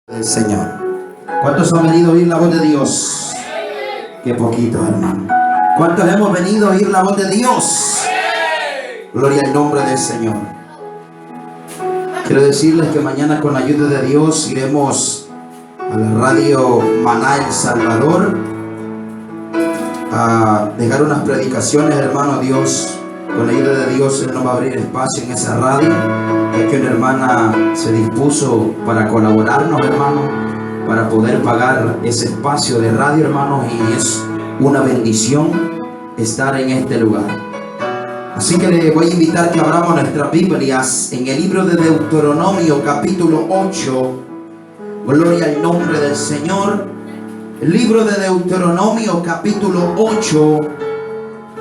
Del Señor. ¿Cuántos han venido a oír la voz de Dios? Qué poquitos, hermano. ¿Cuántos hemos venido a oír la voz de Dios? Gloria al nombre del Señor. Quiero decirles que mañana, con la ayuda de Dios, iremos a la radio Maná El Salvador a dejar unas predicaciones, hermano. Dios, con la ayuda de Dios, Él nos va a abrir espacio en esa radio, ya que una hermana se dispuso para colaborarnos, hermano, para poder pagar ese espacio de radio, hermanos, y es una bendición estar en este lugar. Así que le voy a invitar que abramos nuestras Biblias en el libro de Deuteronomio, capítulo 8. Gloria al nombre del Señor. El libro de Deuteronomio, capítulo 8,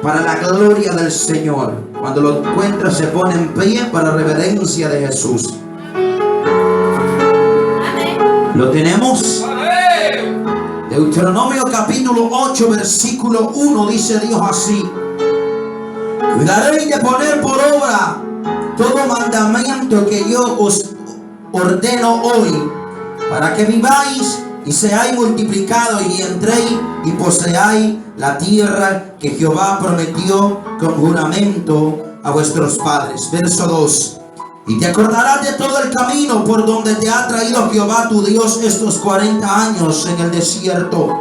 para la gloria del Señor. Cuando lo encuentra, se pone en pie para reverencia de Jesús. Amén. ¿Lo tenemos? Amén. Deuteronomio capítulo 8, versículo 1, dice Dios así: cuidaréis de poner por obra todo mandamiento que yo os ordeno hoy, para que viváis y seáis multiplicados y entréis y poseáis la tierra que Jehová prometió con juramento a vuestros padres. Verso 2: y te acordarás de todo el camino por donde te ha traído Jehová tu Dios estos 40 años en el desierto,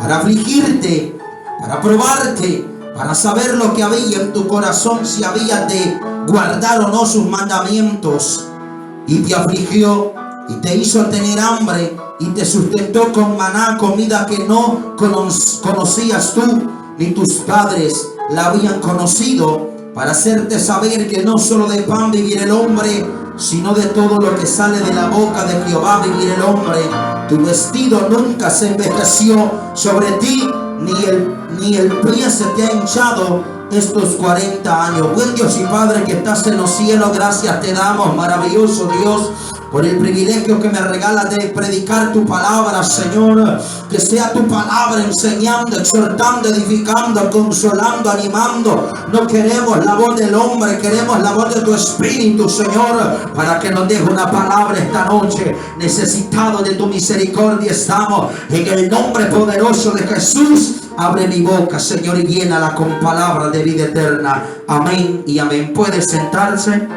para afligirte, para probarte, para saber lo que había en tu corazón, si habías de guardar o no sus mandamientos. Y te afligió y te hizo tener hambre y te sustentó con maná, comida que no conocías tú ni tus padres la habían conocido, para hacerte saber que no solo de pan vivir el hombre, sino de todo lo que sale de la boca de Jehová vivir el hombre. Tu vestido nunca se envejeció sobre ti, ni el pie se te ha hinchado estos 40 años. Buen Dios y Padre que estás en los cielos, gracias te damos, maravilloso Dios, por el privilegio que me regalas de predicar tu palabra, Señor. Que sea tu palabra enseñando, exhortando, edificando, consolando, animando. No queremos la voz del hombre, queremos la voz de tu Espíritu, Señor, para que nos deje una palabra esta noche. Necesitados de tu misericordia estamos. En el nombre poderoso de Jesús, abre mi boca, Señor, y llénala con palabras de vida eterna. Amén y amén. ¿Puede sentarse?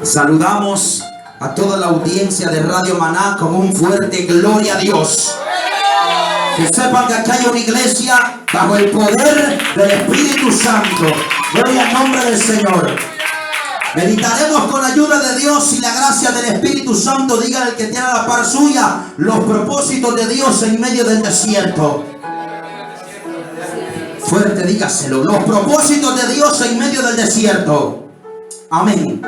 Saludamos a toda la audiencia de Radio Maná con un fuerte gloria a Dios. Que sepan que acá hay una iglesia bajo el poder del Espíritu Santo. Gloria al nombre del Señor. Meditaremos con la ayuda de Dios y la gracia del Espíritu Santo. Diga el que tiene a la par suya los propósitos de Dios en medio del desierto. Fuerte, dígaselo. Los propósitos de Dios en medio del desierto. Amén.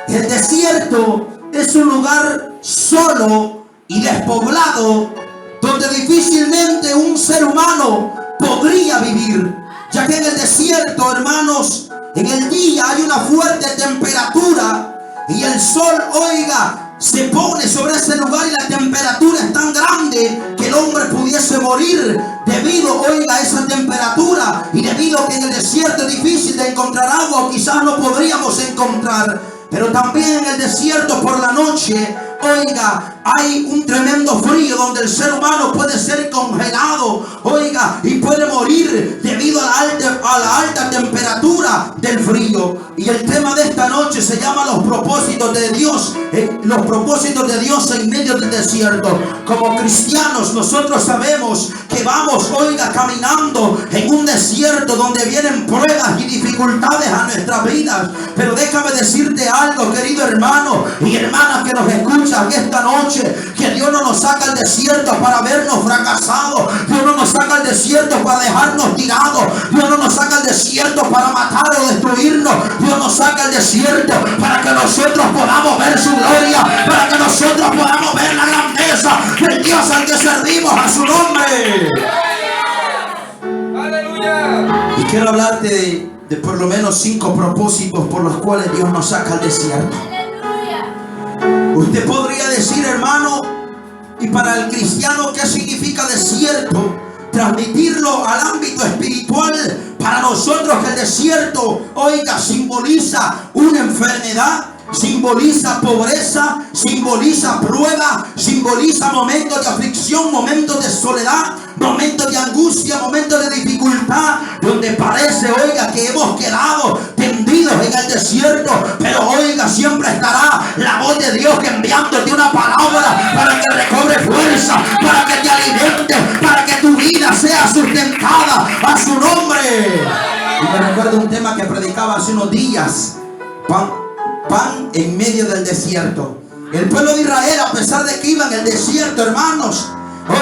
El desierto es un lugar solo y despoblado, donde difícilmente un ser humano podría vivir, ya que en el desierto, hermanos, en el día hay una fuerte temperatura y el sol, oiga, se pone sobre ese lugar y la temperatura es tan grande que el hombre pudiese morir debido, oiga, a esa temperatura, y debido a que en el desierto es difícil de encontrar agua, o quizás no podríamos encontrar. Pero también en el desierto por la noche, oiga, hay un tremendo frío donde el ser humano puede ser congelado, oiga, y puede morir debido a la alta temperatura del frío. Y el tema de esta noche se llama los propósitos de Dios, los propósitos de Dios en medio del desierto. Como cristianos nosotros sabemos que vamos, oiga, caminando en un desierto donde vienen pruebas y dificultades a nuestras vidas. Pero déjame decirte algo, querido hermano y hermana que nos escuchan esta noche, que Dios no nos saca al desierto para vernos fracasados. Dios no nos saca al desierto para dejarnos tirados. Dios no nos saca al desierto para matar o destruirnos. Dios nos saca al desierto para que nosotros podamos ver su gloria, para que nosotros podamos ver la grandeza del Dios al que servimos, a su nombre. ¡Aleluya! Y quiero hablarte de por lo menos 5 propósitos por los cuales Dios nos saca al desierto. Usted podría decir, hermano, y para el cristiano, ¿qué significa desierto? Transmitirlo al ámbito espiritual. Para nosotros el desierto, oiga, simboliza una enfermedad, simboliza pobreza, simboliza prueba, simboliza momentos de aflicción, momentos de soledad, momentos de angustia, momentos de dificultad, donde parece, oiga, que hemos quedado tendidos en el desierto, pero oiga, siempre estará la voz de Dios enviándote una palabra para que recobre fuerza, para que te alimente, para que tu vida sea sustentada a su nombre. Y me recuerdo un tema que predicaba hace unos días: pan en medio del desierto. El pueblo de Israel, a pesar de que iba en el desierto, hermanos,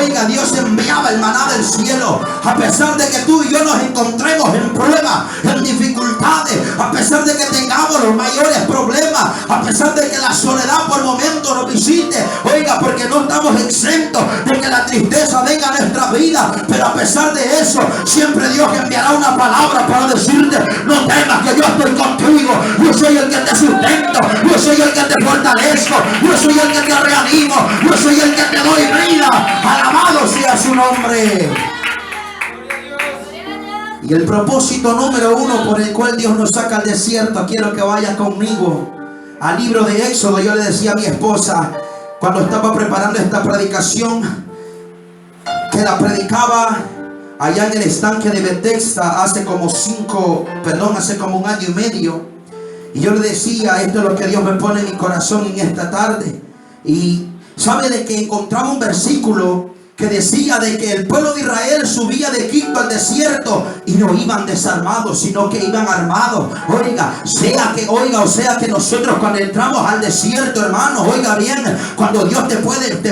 oiga, Dios enviaba el maná del cielo. A pesar de que tú y yo nos encontremos en pruebas, en dificultades, a pesar de que tengamos los mayores problemas, a pesar de que la soledad por momentos nos visite, oiga, porque no estamos exentos de que la tristeza venga a nuestra vida, pero a pesar de eso, siempre Dios enviará una palabra para decirte: no temas, que yo estoy contigo, yo soy el que te sustento, yo soy el que te fortalezco, yo soy el que te reanimo, yo soy el que te doy vida. Alabado sea su nombre. Y el propósito número 1 por el cual Dios nos saca al desierto, quiero que vaya conmigo al libro de Éxodo. Yo le decía a mi esposa cuando estaba preparando esta predicación, que la predicaba allá en el estanque de Bethesda hace como un año y medio. Y yo le decía: esto es lo que Dios me pone en mi corazón en esta tarde. Y sabe de que encontraba un versículo que decía de que el pueblo de Israel subía de Egipto al desierto y no iban desarmados, sino que iban armados. Oiga, o sea que nosotros cuando entramos al desierto, hermanos, oiga bien, cuando Dios te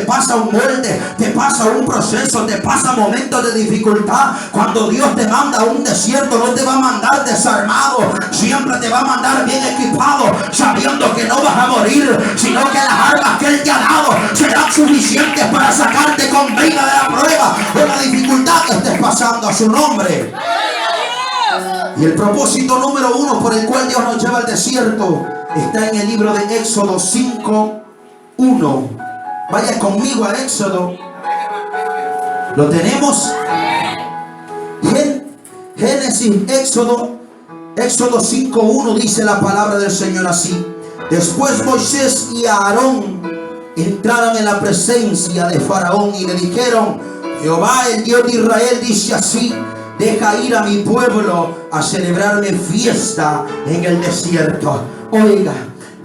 pasa un molde, te pasa un proceso, te pasa momentos de dificultad, cuando Dios te manda a un desierto, no te va a mandar desarmado, siempre te va a mandar bien equipado, sabiendo que no vas a morir, sino que las armas que Él te ha dado serán suficientes para sacarte con vida de la prueba o la dificultad que estés pasando, a su nombre. Y el propósito número 1 por el cual Dios nos lleva al desierto está en el libro de Éxodo 5:1. Vaya conmigo a Éxodo. ¿Lo tenemos? Génesis, Éxodo 5:1 dice la palabra del Señor así: después Moisés y Aarón entraron en la presencia de Faraón y le dijeron: Jehová, el Dios de Israel, dice así: deja ir a mi pueblo a celebrarme fiesta en el desierto. Oiga,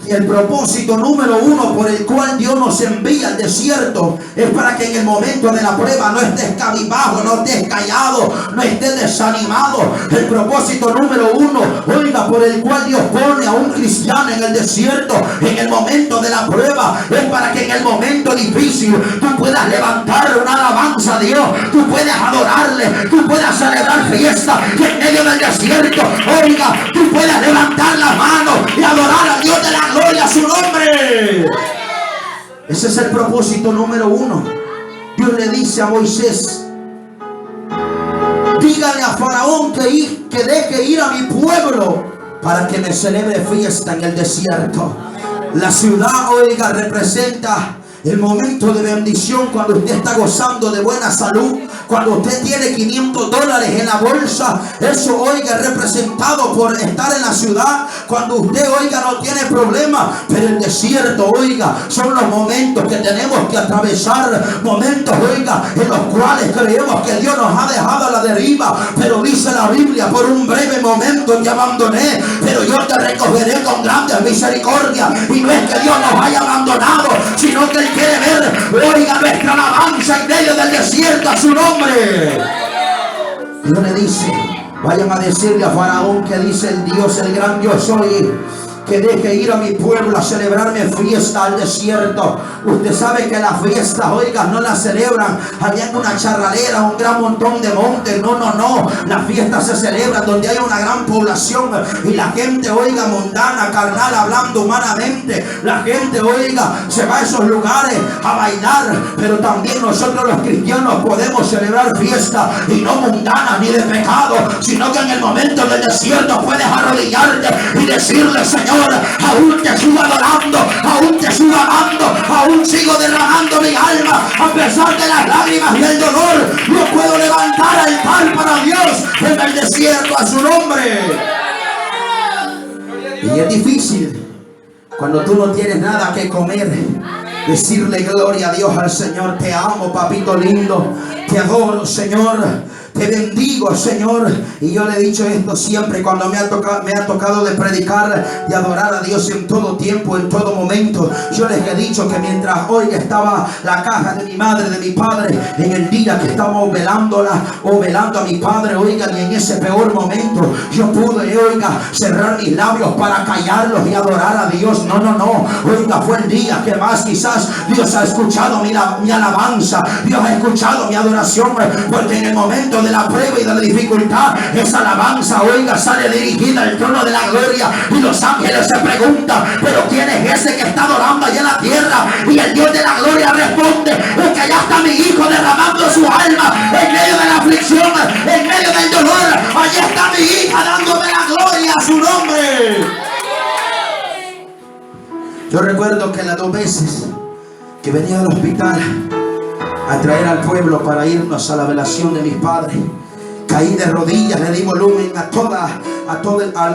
el propósito número 1 por el cual Dios nos envía al desierto es para que en el momento de la prueba no estés cabizbajo, no estés callado, no estés desanimado. El propósito número 1, oiga, por el cual Dios pone a un cristiano en el desierto en el momento de la prueba, es para que en el momento difícil tú puedas levantar una alabanza a Dios, tú puedas adorarle, tú puedas celebrar fiesta, que en medio del desierto, oiga, tú puedas levantar la mano y adorar a Dios de la gloria a su nombre. Ese es el propósito número 1. Dios le dice a Moisés: dígale a Faraón que deje ir a mi pueblo para que me celebre fiesta en el desierto. La ciudad, oiga, representa el momento de bendición, cuando usted está gozando de buena salud, cuando usted tiene $500 en la bolsa. Eso, oiga, es representado por estar en la ciudad, cuando usted, oiga, no tiene problema. Pero el desierto, oiga, son los momentos que tenemos que atravesar, momentos, oiga, en los cuales creemos que Dios nos ha dejado a la deriva, pero dice la Biblia: por un breve momento te abandoné, pero yo te recogeré con grandes misericordia. Y no es que Dios nos haya abandonado, sino que Él quiere ver, oiga, nuestra alabanza en medio del desierto a su nombre. Dios le dice: vayan a decirle a Faraón que dice el Dios, el gran yo soy, que deje ir a mi pueblo a celebrarme fiesta al desierto. Usted sabe que las fiestas, oiga, no las celebran allá en una charralera, un gran montón de montes. No. Las fiestas se celebran donde hay una gran población y la gente, oiga, mundana, carnal, hablando humanamente. La gente, oiga, se va a esos lugares a bailar. Pero también nosotros los cristianos podemos celebrar fiestas, y no mundanas ni de pecado, sino que en el momento del desierto puedes arrodillarte y decirle: Señor, aún te sigo adorando, aún te sigo amando, aún sigo derramando mi alma, a pesar de las lágrimas y el dolor. Yo puedo levantar altar para Dios en el desierto a su nombre. Y es difícil Cuando tú no tienes nada que comer, decirle gloria a Dios al Señor. Te amo, papito lindo. Te adoro, Señor. Te bendigo, Señor. Y yo le he dicho esto siempre cuando me ha tocado de predicar, de adorar a Dios en todo tiempo, en todo momento. Yo les he dicho que mientras hoy estaba la caja de mi madre, de mi padre, en el día que estábamos velándola o velando a mi padre, oigan, y en ese peor momento yo pude, oiga, cerrar mis labios para callarlos y adorar a Dios. No, oiga, fue el día que más quizás Dios ha escuchado mi alabanza, Dios ha escuchado mi adoración, porque en el momento de la prueba y de la dificultad, esa alabanza, oiga, sale dirigida al trono de la gloria, y los ángeles se preguntan, pero ¿quién es ese que está adorando allá en la tierra? Y el Dios de la gloria responde, es que allá está mi hijo derramando su alma en medio de la aflicción, en medio del dolor. Allá está mi hija dándome la gloria a su nombre. Yo recuerdo que las 2 veces que venía al hospital a traer al pueblo para irnos a la velación de mis padres, caí de rodillas, le di volumen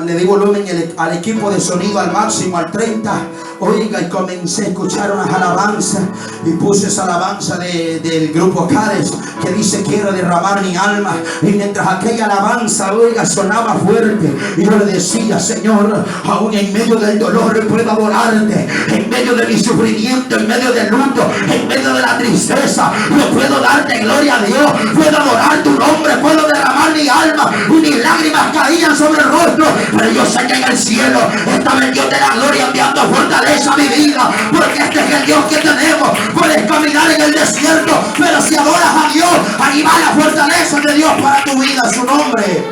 le di volumen al equipo de sonido al máximo, al 30. Oiga, y comencé a escuchar unas alabanzas, y puse esa alabanza del grupo Cades que dice: quiero derramar mi alma. Y mientras aquella alabanza, oiga, sonaba fuerte, y yo le decía: Señor, aún en medio del dolor puedo adorarte, en medio de mi sufrimiento, en medio del luto, en medio de la tristeza, yo puedo darte gloria a Dios, puedo adorar tu nombre, puedo derramar mi alma, y mis lágrimas caían sobre el rostro. Pero yo sé que en el cielo estaba el Dios de la gloria enviando fortaleza a mi vida, porque este es el Dios que tenemos. Puedes caminar en el desierto, pero si adoras a Dios, ahí va la fortaleza de Dios para tu vida, su nombre.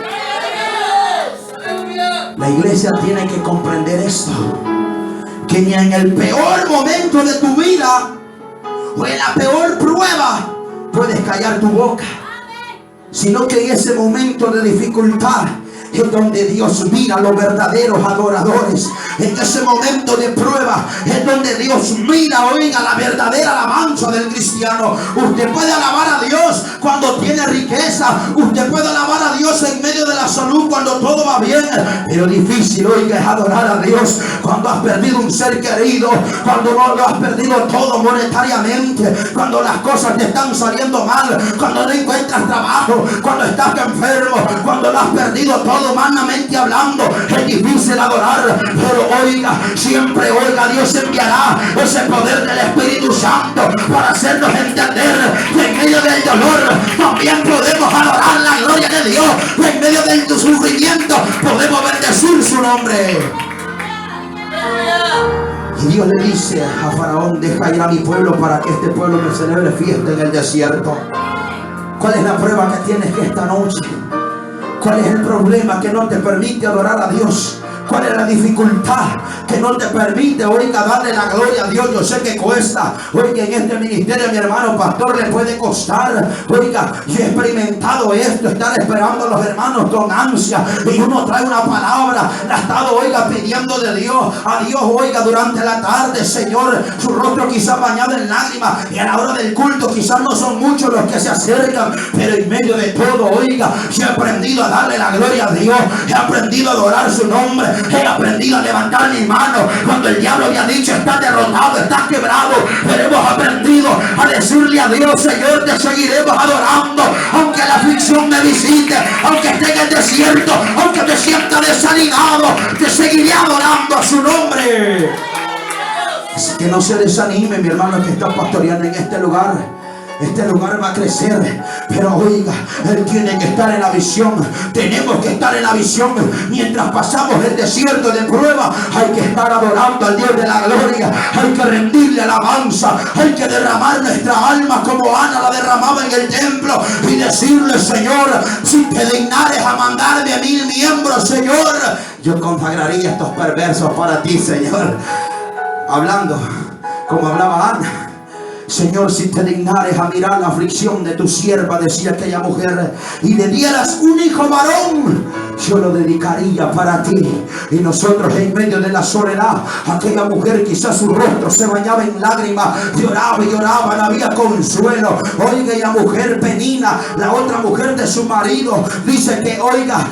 La iglesia tiene que comprender esto, que ni en el peor momento de tu vida o en la peor prueba puedes callar tu boca, sino que en ese momento de dificultad es donde Dios mira a los verdaderos adoradores. En ese momento de prueba es donde Dios mira, oiga, la verdadera alabanza del cristiano. Usted puede alabar a Dios cuando tiene riqueza, usted puede alabar a Dios en medio de la salud cuando todo va bien, pero difícil, oiga, es adorar a Dios cuando has perdido un ser querido, cuando no lo has perdido todo monetariamente, cuando las cosas te están saliendo mal, cuando no encuentras trabajo, cuando estás enfermo, cuando lo has perdido todo humanamente hablando. Es difícil adorar, pero oiga, siempre, oiga, Dios enviará ese poder del Espíritu Santo para hacernos entender que en medio del dolor también podemos adorar la gloria de Dios, que en medio del sufrimiento podemos bendecir su nombre. Y Dios le dice a Faraón: deja ir a mi pueblo para que este pueblo me celebre fiesta en el desierto. ¿Cuál es la prueba que tienes que esta noche? ¿Cuál es el problema que no te permite adorar a Dios? ¿Cuál es la dificultad que no te permite, oiga, darle la gloria a Dios? Yo sé que cuesta. Oiga, en este ministerio, mi hermano pastor, le puede costar. Oiga, yo he experimentado esto, estar esperando a los hermanos con ansia, y uno trae una palabra, la ha estado, oiga, pidiendo de Dios, a Dios, oiga, durante la tarde, Señor, su rostro quizás bañado en lágrimas, y a la hora del culto quizás no son muchos los que se acercan, pero en medio de todo, oiga, yo he aprendido a darle la gloria a Dios, he aprendido a adorar su nombre, he aprendido a levantar mis manos cuando el diablo había dicho: estás derrotado, estás quebrado. Pero hemos aprendido a decirle a Dios: Señor, te seguiremos adorando, aunque la aflicción me visite, aunque esté en el desierto, aunque me sienta desanimado, te seguiré adorando a su nombre. Así que no se desanime, mi hermano que está pastoreando en este lugar. Este lugar va a crecer, pero oiga, Él tiene que estar en la visión. Tenemos que estar en la visión. Mientras pasamos el desierto de prueba, hay que estar adorando al Dios de la gloria. Hay que rendirle alabanza. Hay que derramar nuestra alma como Ana la derramaba en el templo, y decirle: Señor, si te dignares a mandarme a 1000 miembros, Señor, yo consagraría estos perversos para ti, Señor. Hablando como hablaba Ana: Señor, si te dignares a mirar la aflicción de tu sierva, decía aquella mujer, y le dieras un hijo varón, yo lo dedicaría para ti. Y nosotros en medio de la soledad, aquella mujer quizás su rostro se bañaba en lágrimas, lloraba y lloraba, no había consuelo. Oiga, y la mujer Penina, la otra mujer de su marido, dice que, oiga,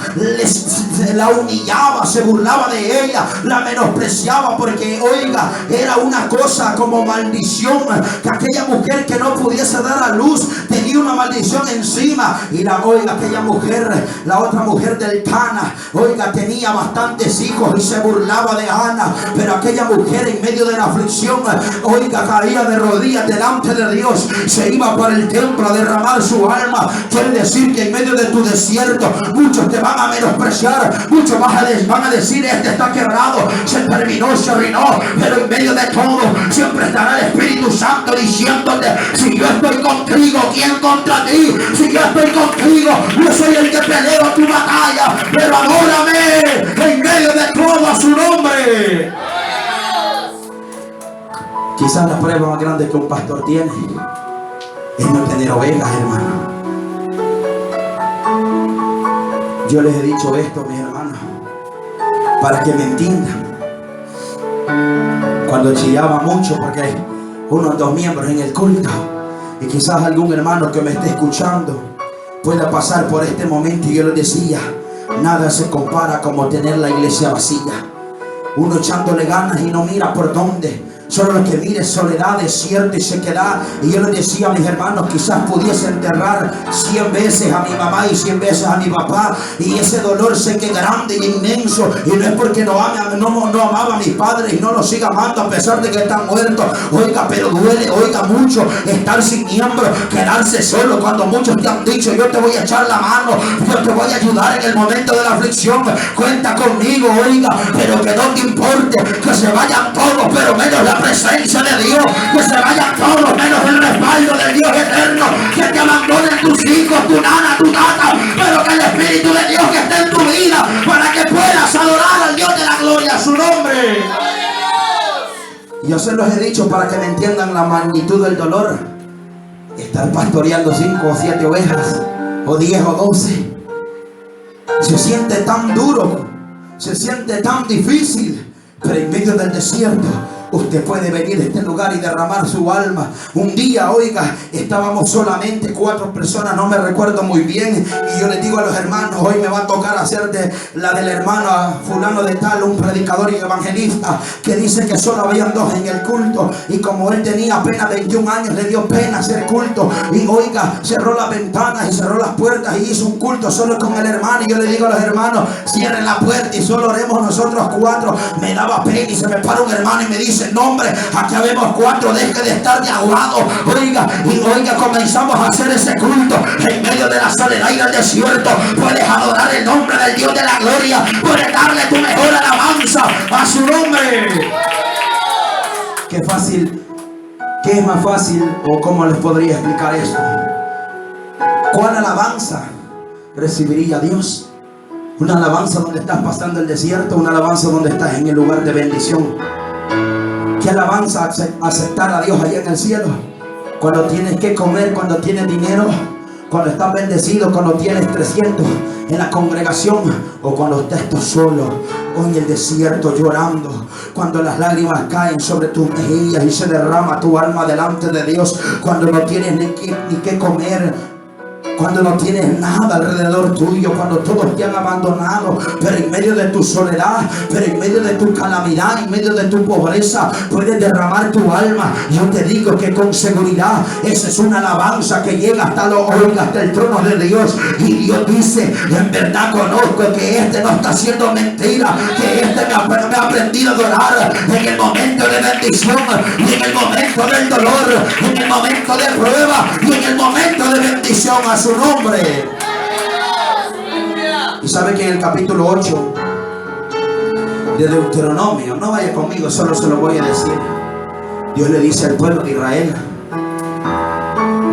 la humillaba, se burlaba de ella, la menospreciaba, porque, oiga, era una cosa como maldición, que aquella mujer que no pudiese dar a luz tenía una maldición encima. Y oiga, aquella mujer, la otra mujer del Cana, oiga, tenía bastantes hijos y se burlaba de Ana, pero aquella mujer en medio de la aflicción, oiga, caía de rodillas delante de Dios, se iba para el templo a derramar su alma. Quiere decir que en medio de tu desierto muchos te van a menospreciar, muchos van a decir: este está quebrado, se terminó, se arruinó, pero en medio de todo siempre estará el Espíritu Santo diciéndote: si yo estoy contigo, ¿quién contra ti? Si yo estoy contigo, yo soy el que peleo tu batalla, pero adórame en medio de todo a su nombre. Quizás la prueba más grande que un pastor tiene es no tener ovejas, hermano. Yo les he dicho esto, mis hermanos, para que me entiendan. Cuando chillaba mucho, porque unos 2 miembros en el culto, y quizás algún hermano que me esté escuchando pueda pasar por este momento, y yo les decía: nada se compara como tener la iglesia vacía. Uno echándole ganas y no mira por dónde. Solo lo que mire es soledad, desierto y sequedad. Y yo les decía a mis hermanos: quizás pudiese enterrar 100 veces a mi mamá y 100 veces a mi papá, y ese dolor sé que es grande y inmenso. Y no es porque no amaba a mis padres y no los siga amando a pesar de que están muertos. Oiga, pero duele, oiga, mucho estar sin miembros, quedarse solo cuando muchos te han dicho: yo te voy a echar la mano, yo te voy a ayudar en el momento de la aflicción, cuenta conmigo. Oiga, pero que no te importe que se vayan todos, pero menos la presencia de Dios, que se vayan todos menos el respaldo del Dios eterno, que te abandonen tus hijos, tu nana, tu tata, pero que el Espíritu de Dios que esté en tu vida para que puedas adorar al Dios de la gloria, a su nombre. Y yo se los he dicho para que me entiendan la magnitud del dolor. Estar pastoreando 5 o 7 ovejas, o 10 o 12, se siente tan duro, se siente tan difícil, pero en medio del desierto usted puede venir a este lugar y derramar su alma. Un día, oiga, estábamos solamente 4 personas, no me recuerdo muy bien, y yo les digo a los hermanos: hoy me va a tocar hacer de la del hermano fulano de tal, un predicador y evangelista, que dice que solo habían 2 en el culto, y como él tenía apenas 21 años, le dio pena hacer culto, y oiga, cerró las ventanas y cerró las puertas y hizo un culto solo con el hermano. Y yo le digo a los hermanos: cierren la puerta y solo oremos nosotros 4. Me daba pena y se me para un hermano y me dice: no, hombre, aquí habemos 4, deje de estar de aguado. Oiga, y oiga, comenzamos a hacer ese culto en medio de la soledad y del desierto. Puedes adorar el nombre del Dios de la gloria, puedes darle tu mejor alabanza a su nombre. Qué fácil, qué es más fácil, o cómo les podría explicar esto. ¿Cuál alabanza recibiría Dios? Una alabanza donde estás pasando el desierto, una alabanza donde estás en el lugar de bendición. ¿Qué alabanza aceptar a Dios allá en el cielo? Cuando tienes que comer, cuando tienes dinero, cuando estás bendecido, cuando tienes 300 en la congregación, o cuando estás tú solo o en el desierto llorando, cuando las lágrimas caen sobre tus mejillas y se derrama tu alma delante de Dios, cuando no tienes ni qué comer, cuando no tienes nada alrededor tuyo, cuando todos te han abandonado, pero en medio de tu soledad, pero en medio de tu calamidad, en medio de tu pobreza, puedes derramar tu alma. Yo te digo que con seguridad esa es una alabanza que llega hasta hasta el trono de Dios. Y Dios dice: en verdad conozco que este no está haciendo mentira, que este me ha aprendido a adorar en el momento de bendición, y en el momento del dolor, en el momento de prueba, y en el momento de bendición a su nombre. Y sabe que en el capítulo 8 de Deuteronomio, no vaya conmigo, solo se lo voy a decir, Dios le dice al pueblo de Israel: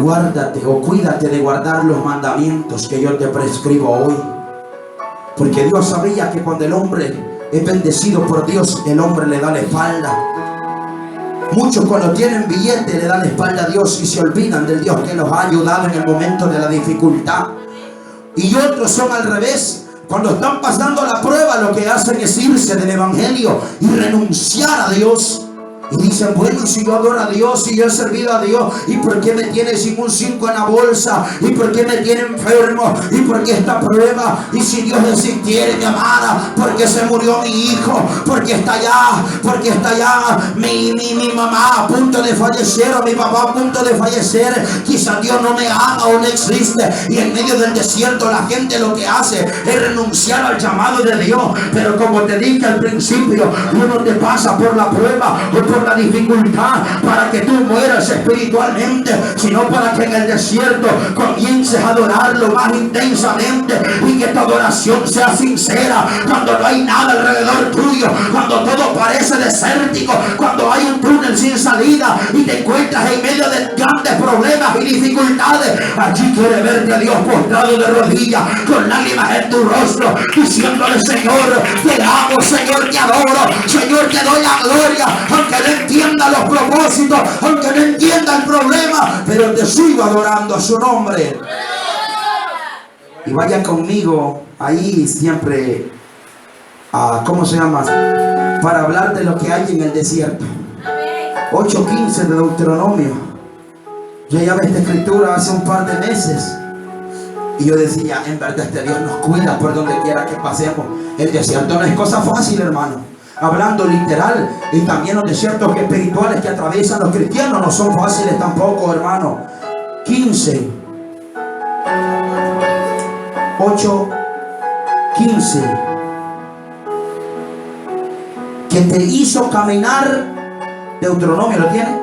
guárdate o cuídate de guardar los mandamientos que yo te prescribo hoy. Porque Dios sabía que cuando el hombre es bendecido por Dios, el hombre le da la espalda. Muchos cuando tienen billete le dan la espalda a Dios y se olvidan del Dios que los ha ayudado en el momento de la dificultad. Y otros son al revés. cuando están pasando la prueba, lo que hacen es irse del evangelio y renunciar a Dios. Y dicen, bueno, si yo adoro a Dios, si yo he servido a Dios, ¿y por qué me tiene sin un 5 en la bolsa? ¿Y por qué me tiene enfermo? ¿Y por qué esta prueba? Y si Dios existiera, mi amada, ¿por qué se murió mi hijo? ¿Por qué está allá? ¿Por qué está allá mi mamá a punto de fallecer o mi papá a punto de fallecer? Quizás Dios no me ama o no existe. Y en medio del desierto la gente lo que hace es renunciar al llamado de Dios. Pero como te dije al principio, uno te pasa por la prueba o por la dificultad para que tú mueras espiritualmente, sino para que en el desierto comiences a adorarlo más intensamente y que tu adoración sea sincera cuando no hay nada alrededor tuyo, cuando todo parece desértico, cuando hay un túnel sin salida y te encuentras en medio de grandes problemas y dificultades. Allí quiere verte a Dios postrado de rodillas con lágrimas en tu rostro, diciéndole: Señor, te amo, Señor, te adoro, Señor, te doy la gloria, aunque no entienda los propósitos, aunque no entienda el problema, pero te sigo adorando a su nombre. Y vaya conmigo ahí siempre ¿cómo se llama? Para hablar de lo que hay en el desierto. 8:15 de Deuteronomio. Yo ya vi esta escritura hace un par de meses y yo decía, en verdad este Dios nos cuida por donde quiera que pasemos. El desierto no es cosa fácil, hermano. Hablando literal, y también los desiertos espirituales que atraviesan los cristianos no son fáciles tampoco, hermano. 8:15. Que te hizo caminar, Deuteronomio, ¿lo tiene?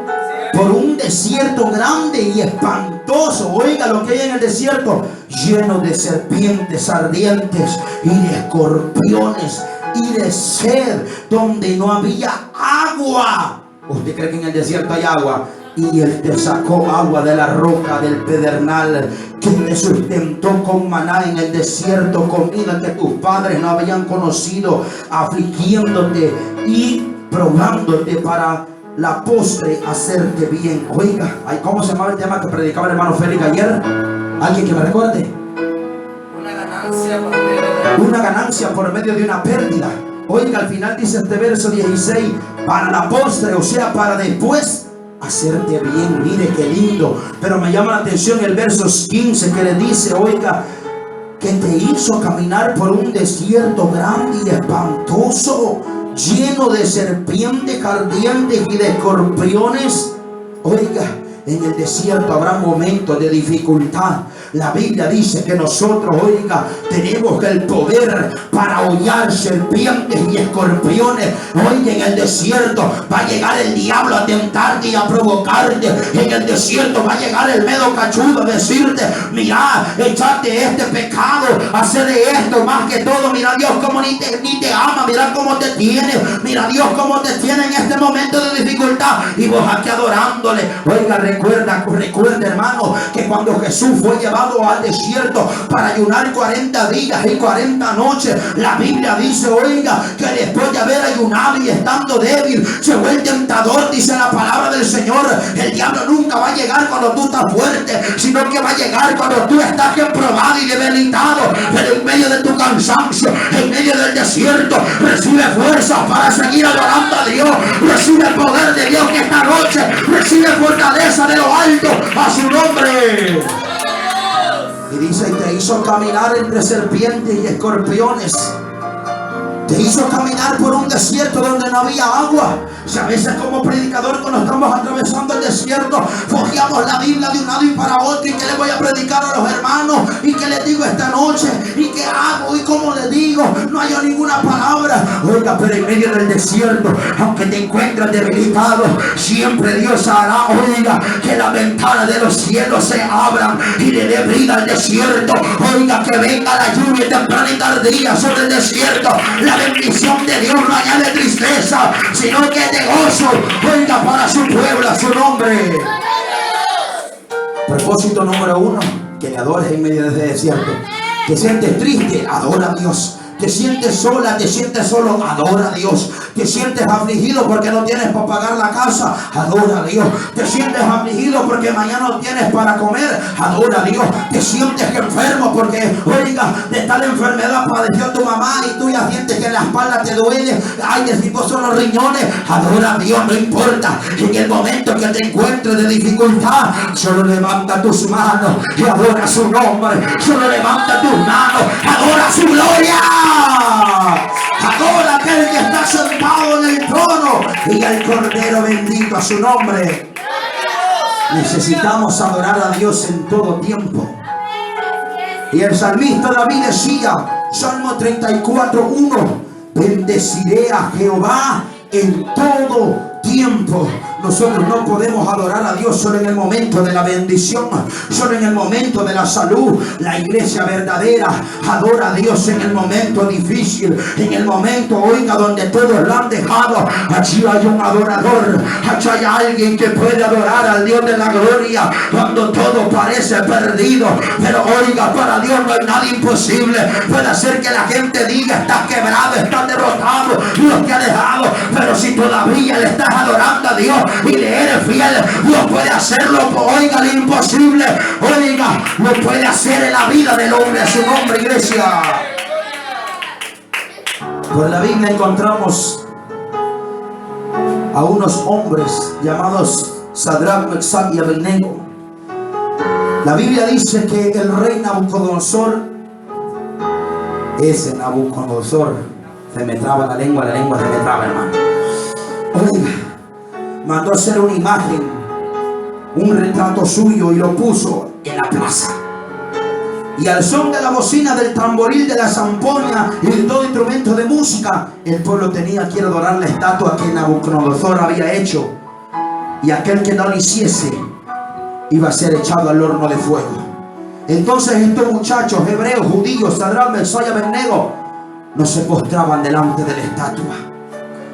Por un desierto grande y espantoso. Oiga lo que hay en el desierto: lleno de serpientes ardientes y de escorpiones y de sed, donde no había agua. ¿Usted cree que en el desierto hay agua? Y Él te sacó agua de la roca del pedernal, que te sustentó con maná en el desierto, comida que tus padres no habían conocido, afligiéndote y probándote para la postre hacerte bien. Oiga, ¿cómo se llamaba el tema que predicaba el hermano Félix ayer? ¿Alguien que me recuerde? Una ganancia por medio de una pérdida. Oiga, al final dice este verso 16: para la postre, o sea, para después hacerte bien. Mire qué lindo. Pero me llama la atención el verso 15 que le dice, oiga, que te hizo caminar por un desierto grande y espantoso, lleno de serpientes ardientes y de escorpiones. Oiga, en el desierto habrá momentos de dificultad. La Biblia dice que nosotros, oiga, tenemos el poder para hollar serpientes y escorpiones. Oiga, en el desierto va a llegar el diablo a tentarte y a provocarte. En el desierto va a llegar el medo cachudo a decirte: mira, echate este pecado, hace de esto más que todo. Mira Dios como ni te ama, mira cómo te tiene, mira Dios cómo te tiene en este momento de dificultad. Y vos aquí adorándole. Oiga, recuerda hermano, que cuando Jesús fue llevado al desierto para ayunar 40 días y 40 noches, la Biblia dice, oiga, que después de haber ayunado y estando débil, llegó el tentador. Dice la palabra del Señor: el diablo nunca va a llegar cuando tú estás fuerte, sino que va a llegar cuando tú estás probado y debilitado. Pero en medio de tu cansancio, en medio del desierto, recibe fuerzas para seguir adorando a Dios. Recibe el poder de Dios que esta noche recibe fortaleza de lo alto a su nombre. Y dice: y te hizo caminar entre serpientes y escorpiones. Te hizo caminar por un desierto donde no había agua. Si a veces como predicador, cuando estamos atravesando el desierto, fogueamos la Biblia de un lado y para otro, y que le voy a predicar a los hermanos, y que les digo esta noche, y qué hago, y cómo les digo, no hay ninguna palabra. Oiga, pero en medio del desierto, aunque te encuentres debilitado, siempre Dios hará, oiga, que las ventanas de los cielos se abran y le dé vida al desierto. Oiga, que venga la lluvia temprana y tardía sobre el desierto. La bendición de Dios no añade tristeza, sino que es de gozo. Oiga, para su pueblo, a su nombre. Propósito número 1: que le adores en medio de ese desierto. Te sientes triste, adora a Dios. Te sientes sola, te sientes solo, adora a Dios. Te sientes afligido porque no tienes para pagar la casa, adora a Dios. Te sientes afligido porque mañana no tienes para comer, adora a Dios. Te sientes enfermo porque, oiga, de tal enfermedad padeció tu mamá y tú ya sientes que la espalda te duele. Ay, de tipo son los riñones, adora a Dios, no importa. En el momento que te encuentres de dificultad, solo levanta tus manos y adora su nombre. Solo levanta tus manos, adora su gloria. Adora a aquel que está sentado en el trono y al Cordero, bendito a su nombre. Necesitamos adorar a Dios en todo tiempo. Y el salmista David decía, Salmo 34:1, bendeciré a Jehová en todo tiempo. Nosotros no podemos adorar a Dios solo en el momento de la bendición, solo en el momento de la salud. La iglesia verdadera adora a Dios en el momento difícil, en el momento, oiga, donde todos lo han dejado. Allí hay un adorador, allí hay alguien que puede adorar al Dios de la gloria cuando todo parece perdido. Pero oiga, para Dios no hay nada imposible. Puede hacer que la gente diga, estás quebrado, estás derrotado, Dios te ha dejado. Pero si todavía le estás adorando a Dios y le eres fiel, Dios puede hacerlo. Oiga, lo imposible, oiga, lo puede hacer en la vida del hombre. A su nombre, iglesia. Por la Biblia encontramos a unos hombres llamados Sadrach, Mesach y Abednego. La Biblia dice que el rey Nabucodonosor, ese Nabucodonosor, se me traba la lengua se me traba, hermano. Oiga, mandó hacer una imagen, un retrato suyo y lo puso en la plaza. Y al son de la bocina, del tamboril, de la zampoña y de todo instrumento de música, el pueblo tenía que adorar la estatua que Nabucodonosor había hecho. Y aquel que no lo hiciese iba a ser echado al horno de fuego. Entonces estos muchachos hebreos, judíos, Sadrach, Mesach y Abednego, no se postraban delante de la estatua,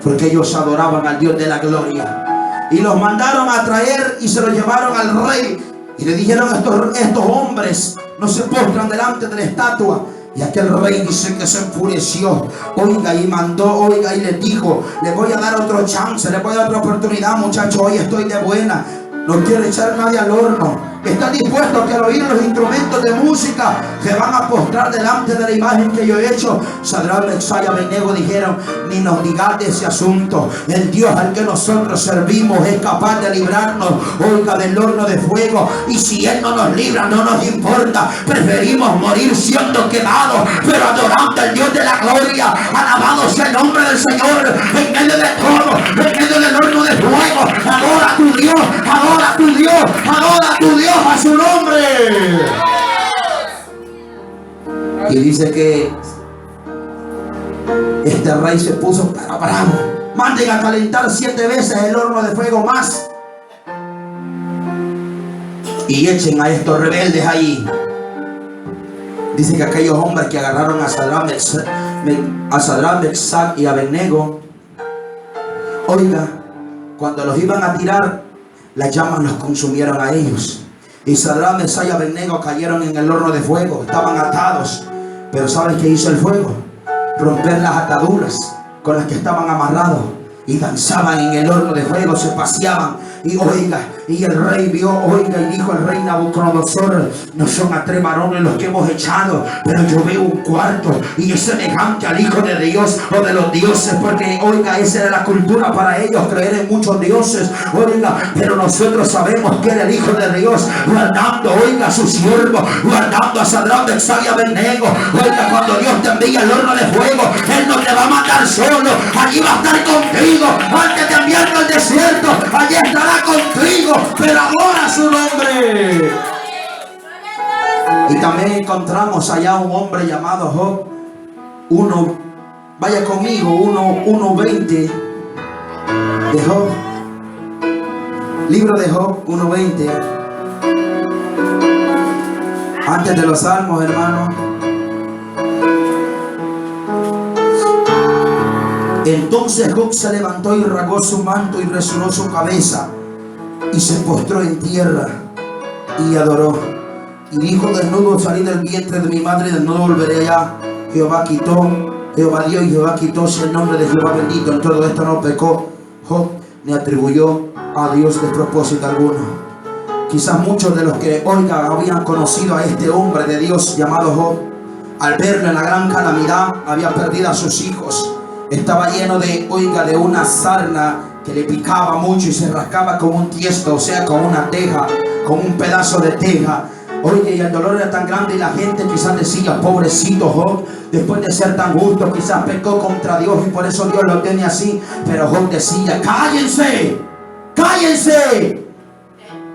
porque ellos adoraban al Dios de la gloria. Y los mandaron a traer y se los llevaron al rey. Y le dijeron, estos hombres no se postran delante de la estatua. Y aquel rey dice que se enfureció, oiga, y mandó, oiga, y les dijo, les voy a dar otro chance, les voy a dar otra oportunidad, muchachos, hoy estoy de buena. No quiero echar nadie al horno. Están dispuestos que al oír los instrumentos de música se van a postrar delante de la imagen que yo he hecho. Sadrach, Mesach y Abednego dijeron, ni nos digas de ese asunto. El Dios al que nosotros servimos es capaz de librarnos, oiga, del horno de fuego. Y si Él no nos libra, no nos importa. Preferimos morir siendo quemados, pero adorando al Dios de la gloria. Alabado sea el nombre del Señor. En medio de todo, en medio del horno de fuego, adora a tu Dios, adora a tu Dios, adora a tu Dios, a su nombre. Y dice que este rey se puso para bravo. Manden a calentar 7 veces el horno de fuego más y echen a estos rebeldes ahí. Dice que aquellos hombres que agarraron a Sadrach, Mesach y Abednego, oiga, cuando los iban a tirar, las llamas los consumieron a ellos. Y Sadrach, Mesach y Abednego cayeron en el horno de fuego. Estaban atados. Pero ¿saben qué hizo el fuego? Romper las ataduras con las que estaban amarrados. Y danzaban en el horno de fuego, se paseaban. Y oiga, y el rey vio, oiga, y dijo el rey Nabucodonosor, no son a 3 varones los que hemos echado, pero yo veo un cuarto y es semejante al Hijo de Dios o de los dioses, porque oiga, esa era la cultura para ellos, creer en muchos dioses, oiga, pero nosotros sabemos que era el Hijo de Dios, guardando, oiga, a su siervo, guardando a Sadrach, Mesach y Abednego. Oiga, cuando Dios te envía el horno de fuego, Él no te va a matar solo, allí va a estar contigo. Antes de enviarlo al desierto, allí estará contigo, pero adora su nombre. Y también encontramos allá un hombre llamado Job. Vaya conmigo, 1:20 de Job. Libro de Job 1:20. Antes de los salmos, hermano. Entonces Job se levantó y rasgó su manto y resuró su cabeza y se postró en tierra y adoró. Y dijo, desnudo salí del vientre de mi madre y desnudo volveré allá. Jehová quitó, Jehová dio y Jehová quitó, si el nombre de Jehová bendito. En todo esto no pecó Job, ni atribuyó a Dios despropósito alguno. Quizás muchos de los que, oiga, habían conocido a este hombre de Dios llamado Job, al verlo en la gran calamidad, había perdido a sus hijos. Estaba lleno de, oiga, de una sarna que le picaba mucho y se rascaba con un tiesto, o sea, con una teja, con un pedazo de teja. Oye, y el dolor era tan grande y la gente quizás decía, pobrecito Job, después de ser tan justo, quizás pecó contra Dios y por eso Dios lo tiene así. Pero Job decía, cállense, cállense,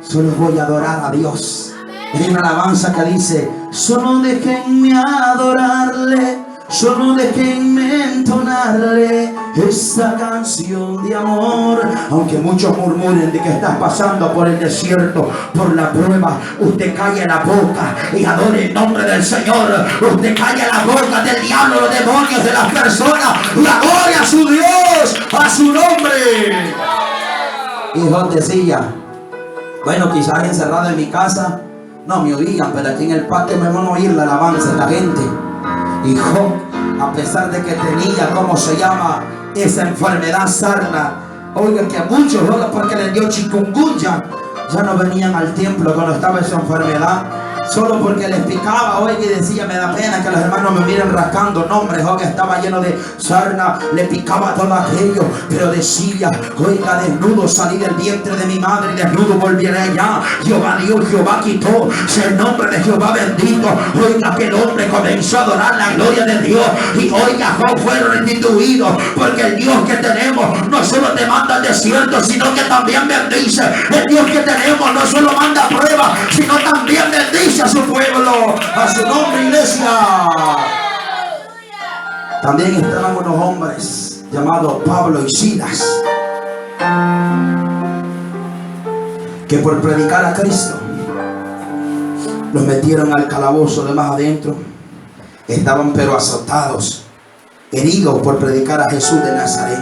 solo voy a adorar a Dios. Hay una alabanza que dice, solo déjenme adorarle, solo déjenme entonarle esta canción de amor. Aunque muchos murmuren de que estás pasando por el desierto, por la prueba, usted calle la boca y adore el nombre del Señor. Usted calle la boca del diablo, los demonios, de las personas, y adore a su Dios, a su nombre. Y Job decía, bueno, quizás encerrado en mi casa no me oían, pero aquí en el patio me van a oír la alabanza de la gente. Y Job, a pesar de que tenía, ¿cómo se llama? Esa enfermedad sarna. Oigan que a muchos, ¿no? Porque les dio chikungunya, ya no venían al templo cuando estaba esa enfermedad. Solo porque les picaba, oiga, y decía, me da pena que los hermanos me miren rascando. No, hombre, Job estaba lleno de sarna, le picaba todo aquello, pero decía, oiga, desnudo salí del vientre de mi madre y desnudo volveré allá. Jehová dio, Jehová quitó, sea el nombre de Jehová bendito. Oiga, que el hombre comenzó a adorar la gloria de Dios. Y oiga, Job fue restituido, porque el Dios que tenemos no solo te manda al desierto, sino que también bendice. El Dios que tenemos no solo manda pruebas, sino también bendice a su pueblo, a su nombre, iglesia. También estaban unos hombres llamados Pablo y Silas, que por predicar a Cristo los metieron al calabozo de más adentro. Estaban pero azotados, heridos por predicar a Jesús de Nazaret.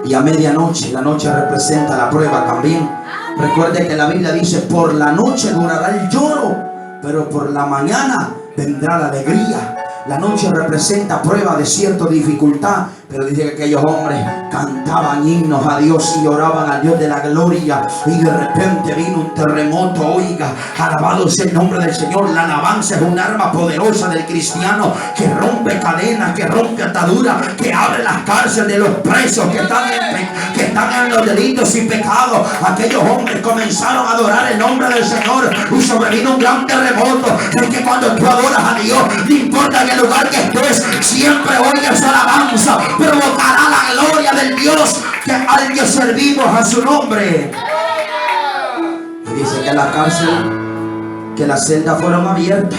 Y a medianoche, la noche representa la prueba también. Recuerde que la Biblia dice, por la noche durará el lloro, pero por la mañana vendrá la alegría. La noche representa prueba, desierto, dificultad. Pero dice que aquellos hombres cantaban himnos a Dios y oraban al Dios de la gloria. Y de repente vino un terremoto. Oiga, alabado sea el nombre del Señor. La alabanza es un arma poderosa del cristiano, que rompe cadenas, que rompe ataduras, que abre las cárceles de los presos que están en los delitos y pecados. Aquellos hombres comenzaron a adorar el nombre del Señor y sobrevino un gran terremoto. Es que cuando tú adoras a Dios, no importa en el lugar que estés, siempre oiga su alabanza provocará la gloria del Dios al que servimos, a su nombre. Y dice que la cárcel, que las celdas fueron abiertas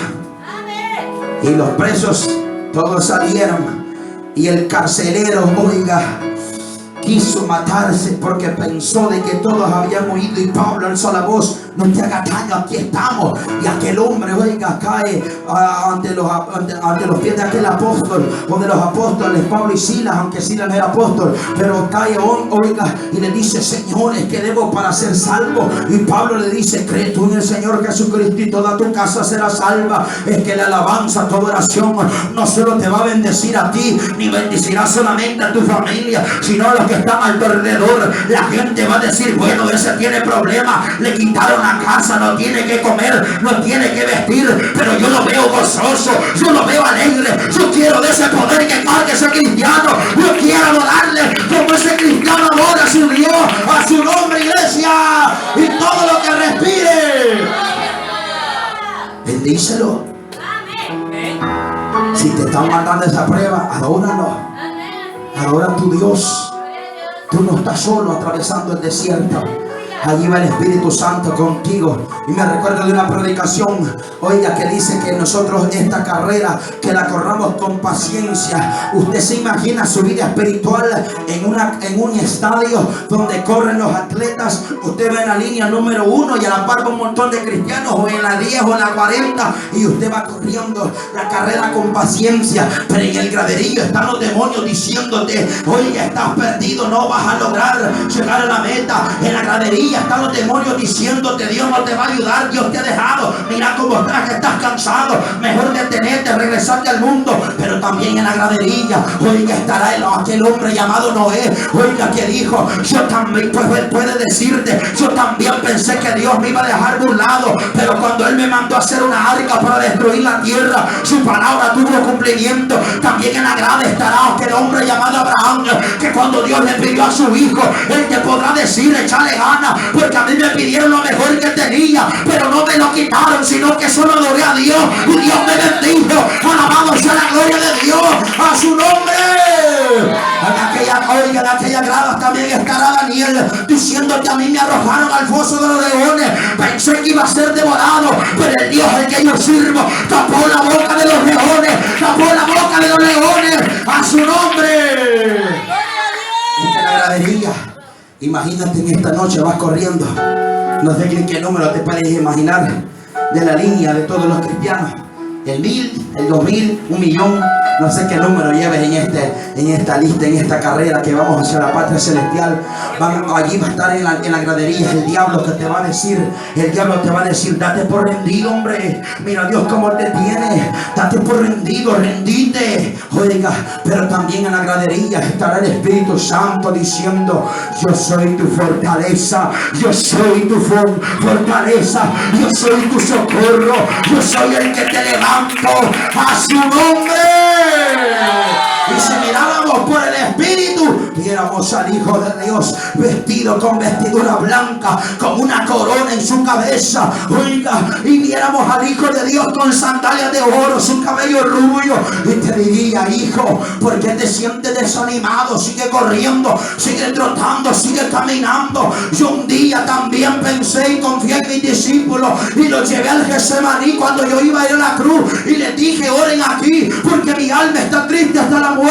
y los presos todos salieron, y el carcelero, oiga, quiso matarse porque pensó de que todos habían huido. Y Pablo alzó la voz, no te hagas daño, aquí estamos. Y aquel hombre, oiga, cae ante los pies de aquel apóstol, o de los apóstoles, Pablo y Silas, aunque Silas no era apóstol, pero cae, oiga, y le dice, señores, ¿qué debo para ser salvo? Y Pablo le dice, cree tú en el Señor Jesucristo y toda tu casa será salva. Es que la alabanza, tu oración, no solo te va a bendecir a ti, ni bendecirá solamente a tu familia, sino a los que están al tu alrededor. La gente va a decir, bueno, ese tiene problemas, le quitaron la casa, no tiene que comer, no tiene que vestir, pero yo lo veo gozoso, yo lo veo alegre. Yo quiero de ese poder que cargue ese cristiano. Yo quiero adorarle como ese cristiano adora a su Dios, a su nombre, iglesia, y todo lo que respire. Bendícelo. Si te están mandando esa prueba, adóralo. Adora a tu Dios. Tú no estás solo atravesando el desierto. Allí va el Espíritu Santo contigo. Y me recuerdo de una predicación, oiga, que dice que nosotros esta carrera, que la corramos con paciencia. Usted se imagina su vida espiritual en un estadio donde corren los atletas. Usted va en la línea número 1 y a la par va un montón de cristianos, o en la 10 o en la 40, y usted va corriendo la carrera con paciencia. Pero en el graderillo están los demonios diciéndote, oiga, estás perdido, no vas a lograr llegar a la meta. En la gradería día están los demonios diciéndote: Dios no te va a ayudar, Dios te ha dejado, mira cómo estás, que estás cansado, mejor detenerte, regresarte al mundo. Pero también en la gradería, oiga, estará aquel hombre llamado Noé, oiga, que dijo: yo también, pues él puede decirte, yo también pensé que Dios me iba a dejar burlado, pero cuando él me mandó a hacer una arca para destruir la tierra, su palabra tuvo cumplimiento. También en la grada estará aquel hombre llamado Abraham, que cuando Dios le pidió a su hijo, él te podrá decir: échale ganas, porque a mí me pidieron lo mejor que tenía, pero no me lo quitaron, sino que solo adoré a Dios y Dios me bendijo. Alabado sea la gloria de Dios, a su nombre. En aquella grada también estará Daniel, diciendo que a mí me arrojaron al foso de los leones, pensé que iba a ser devorado, pero el Dios al que yo sirvo tapó la boca de los leones, tapó la boca de los leones, a su nombre. En la gradería, imagínate, en esta noche vas corriendo, no sé en qué número te puedes imaginar de la línea de todos los cristianos, el 1000, el 2000, 1.000.000, no sé qué número lleves en esta lista, en esta carrera que vamos hacia la patria celestial. Allí va a estar en la gradería el diablo que te va a decir, date por rendido, hombre, mira Dios cómo te tiene, date por rendido, rendite. Oiga, pero también en la gradería estará el Espíritu Santo diciendo: yo soy tu fortaleza, yo soy tu fortaleza, yo soy tu socorro, yo soy el que te levanto, a su nombre. Y si miráramos por el Espíritu, viéramos al Hijo de Dios vestido con vestidura blanca, con una corona en su cabeza, oiga, y viéramos al Hijo de Dios con sandalias de oro, su cabello rubio, y te diría: hijo, ¿por qué te sientes desanimado? Sigue corriendo, sigue trotando, sigue caminando. Yo un día también pensé y confié en mis discípulos y los llevé al Getsemaní cuando yo iba a ir a la cruz, y les dije: oren aquí, porque mi alma está triste hasta la muerte.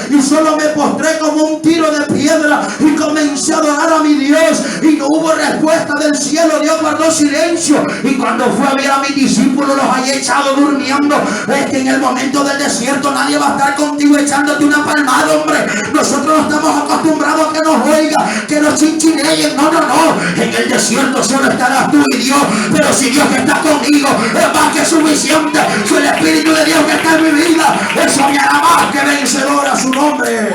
Y solo me postré como un tiro de piedra y comencé a adorar a mi Dios, y no hubo respuesta del cielo. Dios guardó silencio, y cuando fue a ver a mis discípulos los haya echado durmiendo. Es que en el momento del desierto nadie va a estar contigo echándote una palmada, hombre. Nosotros no estamos acostumbrados a que nos oiga, que nos chinchineen. No. En el desierto solo estarás tú y Dios, pero si Dios está conmigo, es más que suficiente. Si el Espíritu de Dios que está en mi vida, eso me hará más que vencedor, a su nombre.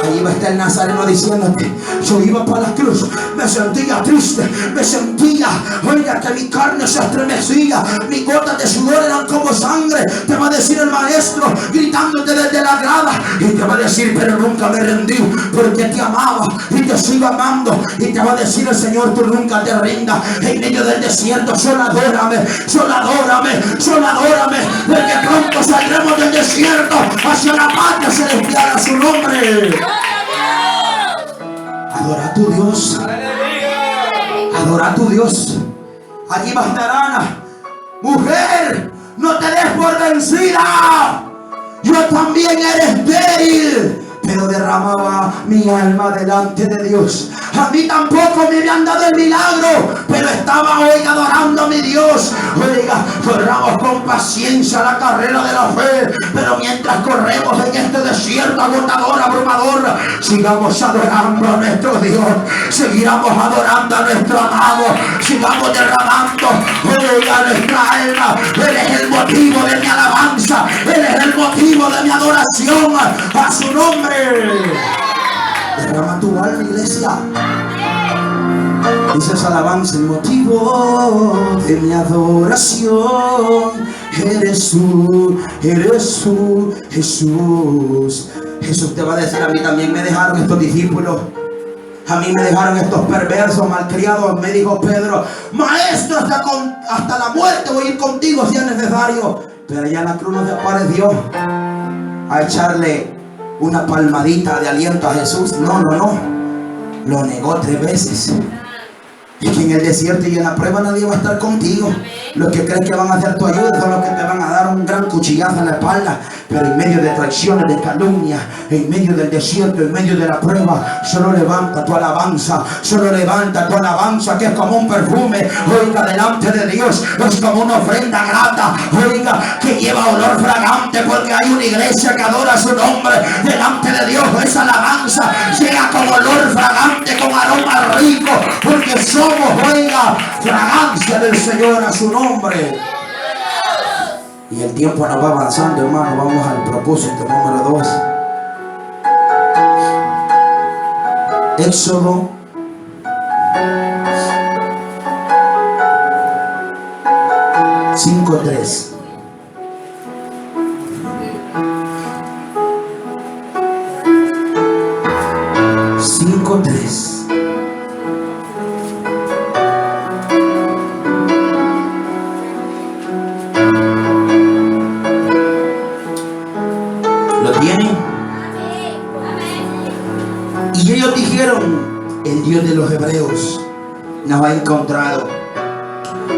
Ahí va a estar el Nazareno diciéndote: yo iba para la cruz, me sentía triste, me sentía, oiga, que mi carne se estremecía, mis gotas de sudor eran como sangre. Te va a decir el maestro gritándote desde la grada, y te va a decir: pero nunca me rendí, porque te amaba y te sigo amando. Y te va a decir el Señor: tú nunca te rindas. En medio del desierto solo adórame, porque pronto saldremos del desierto hacia la patria celestial, a su nombre. Adora a tu Dios, adora a tu Dios. Allí va a estar Ana: mujer, no te des por vencida, yo también eres débil, pero derramaba mi alma delante de Dios. A mí tampoco me habían dado el milagro, pero estaba hoy adorando a mi Dios. Oiga, corramos con paciencia la carrera de la fe, pero mientras corremos en este desierto agotador, abrumador, sigamos adorando a nuestro Dios, seguiremos adorando a nuestro amado, sigamos derramando, oiga, nuestra alma. Él es el motivo de mi alabanza, Él es el motivo de mi adoración, a su nombre. Derrama tu alma, iglesia. Dice esa alabanza: el motivo de mi adoración eres tú, Jesús. Jesús te va a decir: a mí también me dejaron estos discípulos, a mí me dejaron estos perversos, malcriados. Me dijo Pedro: maestro, hasta la muerte voy a ir contigo si es necesario. Pero allá en la cruz no se apareció a echarle una palmadita de aliento a Jesús. No. Lo negó 3 veces. Y que en el desierto y en la prueba nadie va a estar contigo. Los que creen que van a hacer tu ayuda son los que te van a dar un gran cuchillazo en la espalda. Pero en medio de traiciones, de calumnia, en medio del desierto, en medio de la prueba, solo levanta tu alabanza. Solo levanta tu alabanza, que es como un perfume, oiga, delante de Dios. Es como una ofrenda grata, oiga, que lleva olor fragante, porque hay una iglesia que adora su nombre delante de Dios. Esa alabanza llega con olor fragante, con aroma rico, porque somos, oiga, fragancia del Señor a su nombre. Y el tiempo nos va avanzando, hermano. Vamos al propósito número 2. Éxodo 5:3. ¿Lo tienen? Y ellos dijeron: el Dios de los hebreos nos ha encontrado.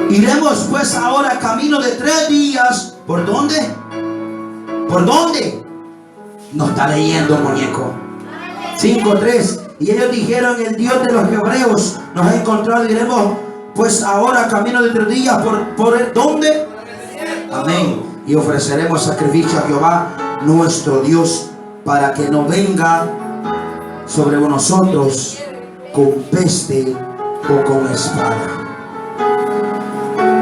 Iremos pues ahora camino de 3 días. ¿Por dónde? ¿Por dónde? No está leyendo, muñeco. 5:3. Y ellos dijeron: el Dios de los hebreos nos ha encontrado. Iremos pues ahora camino de 3 días. ¿Por dónde? Amén. Y ofreceremos sacrificio a Jehová nuestro Dios, para que no venga sobre nosotros con peste o con espada.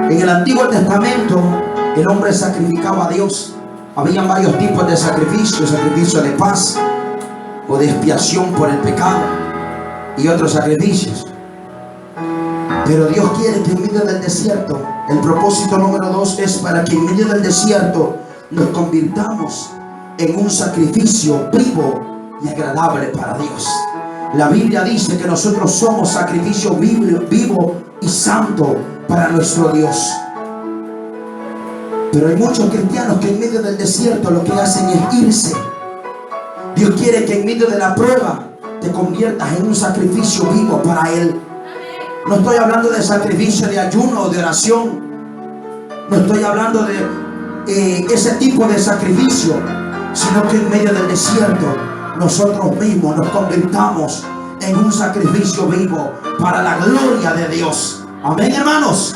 En el Antiguo Testamento el hombre sacrificaba a Dios. Habían varios tipos de sacrificios: sacrificio de paz o de expiación por el pecado, y otros sacrificios. Pero Dios quiere que en medio del desierto, el propósito número 2 es para que en medio del desierto nos convirtamos en un sacrificio vivo y agradable para Dios. La Biblia dice que nosotros somos sacrificio vivo y santo para nuestro Dios. Pero hay muchos cristianos que en medio del desierto lo que hacen es irse. Dios quiere que en medio de la prueba te conviertas en un sacrificio vivo para Él. No estoy hablando de sacrificio de ayuno o de oración. No estoy hablando de ese tipo de sacrificio, sino que en medio del desierto nosotros mismos nos convirtamos en un sacrificio vivo para la gloria de Dios. Amén, hermanos.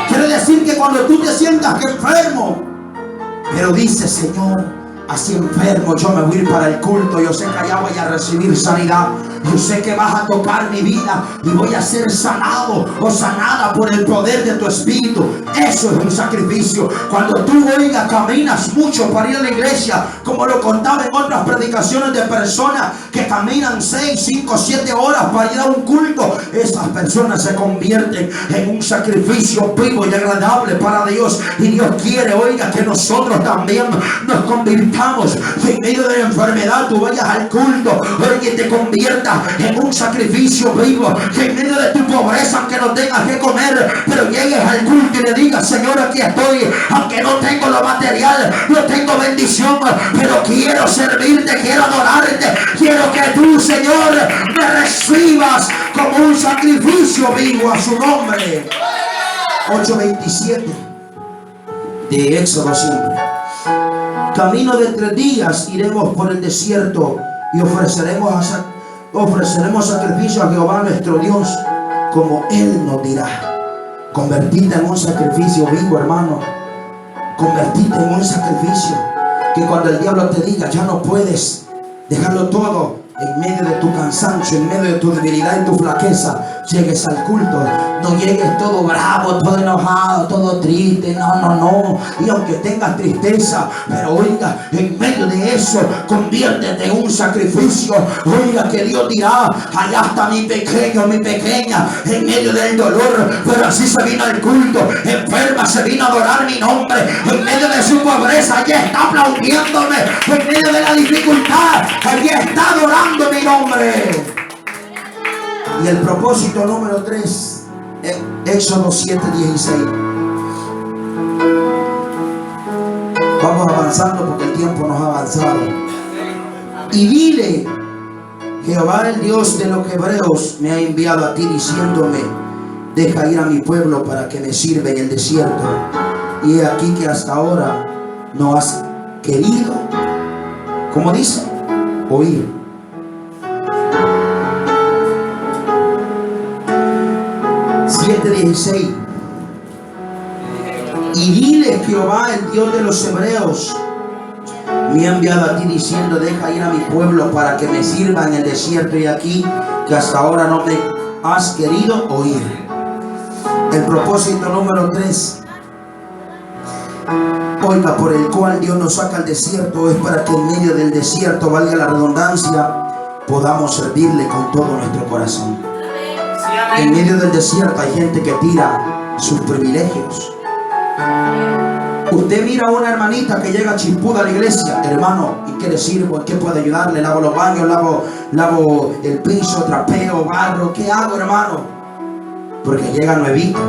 Quiere decir que cuando tú te sientas enfermo, pero dices: Señor, así enfermo yo me voy a ir para el culto, yo sé que allá voy a recibir sanidad, yo sé que vas a tocar mi vida y voy a ser sanado o sanada por el poder de tu espíritu. Eso es un sacrificio. Cuando tú, oiga, caminas mucho para ir a la iglesia, como lo contaba en otras predicaciones de personas que caminan 6, 5, 7 horas para ir a un culto, esas personas se convierten en un sacrificio vivo y agradable para Dios. Y Dios quiere, oiga, que nosotros también nos convirtamos. En medio de la enfermedad tú vayas al culto, oiga, que te conviertas en un sacrificio vivo. Que en medio de tu pobreza, aunque no tengas que comer, pero llegues al culto y le digas: Señor, aquí estoy, aunque no tengo lo material, no tengo bendición, pero quiero servirte, quiero adorarte, quiero que tú, Señor, me recibas como un sacrificio vivo a su nombre. 8:27 de Éxodo siempre. Camino de 3 días iremos por el desierto y ofreceremos sacrificio a Jehová nuestro Dios, como Él nos dirá. Convertirte en un sacrificio vivo, hermano. Convertirte en un sacrificio que cuando el diablo te diga: ya no puedes, dejarlo todo, en medio de tu cansancio, en medio de tu debilidad y tu flaqueza, llegues al culto. No llegues todo bravo, todo enojado, todo triste. No. Y aunque tengas tristeza, pero oiga, en medio de eso, conviértete en un sacrificio. Oiga, que Dios dirá: allá está mi pequeño, mi pequeña, en medio del dolor, pero así se vino al culto. Enferma, se vino a adorar mi nombre. En medio de su pobreza, allí está aplaudiéndome. En medio de la dificultad, allí está adorando mi nombre. Y el propósito número 3, Éxodo 7:16. Vamos avanzando porque el tiempo nos ha avanzado. Y dile: Jehová, el Dios de los hebreos, me ha enviado a ti diciéndome: deja ir a mi pueblo para que me sirva en el desierto. Y he aquí que hasta ahora no has querido, ¿cómo dice? Oír. (7:16). Y dile: Jehová, el Dios de los hebreos, me ha enviado a ti diciendo: deja ir a mi pueblo para que me sirva en el desierto. Y aquí que hasta ahora no me has querido oír. El propósito número 3, oiga, por el cual Dios nos saca al desierto, es para que en medio del desierto, valga la redundancia, podamos servirle con todo nuestro corazón. En medio del desierto hay gente que tira sus privilegios. Usted mira a una hermanita que llega chispuda a la iglesia: hermano, ¿y qué le sirvo? ¿En qué puedo ayudarle? Lavo los baños, lavo el piso, trapeo, barro. ¿Qué hago, hermano? Porque llega nuevito,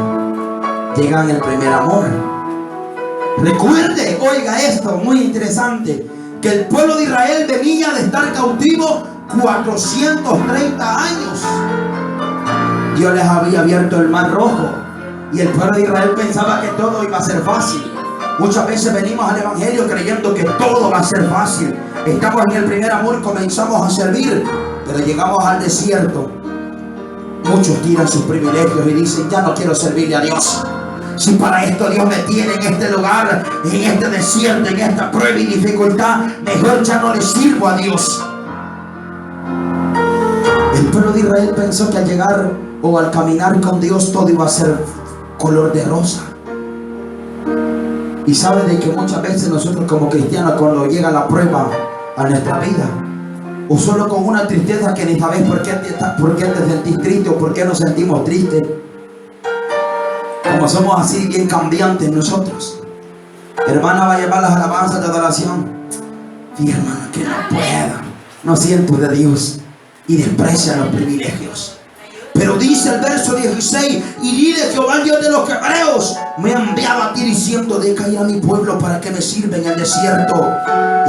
llega en el primer amor. Recuerde, oiga esto, muy interesante, que el pueblo de Israel venía de estar cautivo 430 años. Dios les había abierto el mar rojo y el pueblo de Israel pensaba que todo iba a ser fácil. Muchas veces venimos al evangelio creyendo que todo va a ser fácil. Estamos en el primer amor, comenzamos a servir, pero llegamos al desierto. Muchos tiran sus privilegios y dicen: ya no quiero servirle a Dios. Si para esto Dios me tiene en este lugar, en este desierto, en esta prueba y dificultad, mejor ya no le sirvo a Dios. El pueblo de Israel pensó que al llegar o al caminar con Dios todo iba a ser color de rosa. Y sabe de que muchas veces nosotros como cristianos, cuando llega la prueba a nuestra vida, o solo con una tristeza que ni sabes por qué te sentís triste o por qué nos sentimos tristes, como somos así bien cambiantes nosotros. Hermana va a llevar las alabanzas de adoración. Y hermana, que no pueda, no siento de Dios, y desprecia los privilegios. Pero dice el verso 16: y dile: Jehová, el Dios de los hebreos, me ha enviado a ti diciendo: deja ir a mi pueblo para que me sirva en el desierto.